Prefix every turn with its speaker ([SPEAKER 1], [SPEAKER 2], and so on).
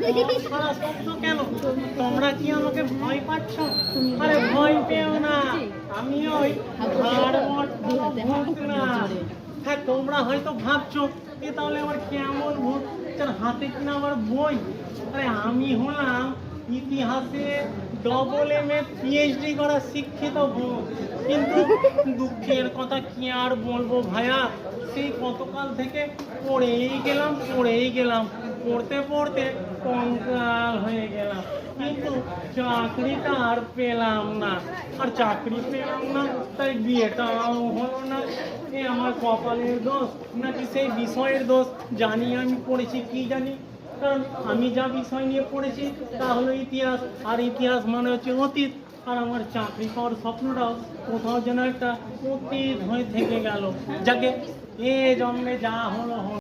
[SPEAKER 1] সারা শব্দ কেন? তোমরা কি আমাকে ভয় পাচ্ছ? আরে ভয় পেও না, আমি ওই ভূত না। হ্যাঁ, তোমরা হয়তো ভাবছো এ তাহলে আবার কেমন ভূত, যার হাতে কিনা আবার বই। আরে আমি হলাম ইতিহাসে ডবল এম পিএইচডি করা শিক্ষিত ভূত। কিন্তু দুঃখের কথা কি আর বলবো ভাইয়া, সেই গতকাল থেকে পড়েই গেলাম, পড়তে পড়তে কঙ্কাল হয়ে গেলাম। কিন্তু চাকরিটা আর পেলাম না, তাই বিয়েটাও হলো না। এ আমার কপালের দোষ নাকি সেই বিষয়ের দোষ, জানি আমি পড়েছি কি জানি। কারণ আমি যা বিষয় নিয়ে পড়েছি তা হলো ইতিহাস, আর ইতিহাস মানে হচ্ছে অতীত। আর আমার চাকরি পাওয়ার স্বপ্নটাও কোথাও যেন একটা অতীত হয়ে থেকে গেল। যাকে এ জন্মে যা হলো হলো।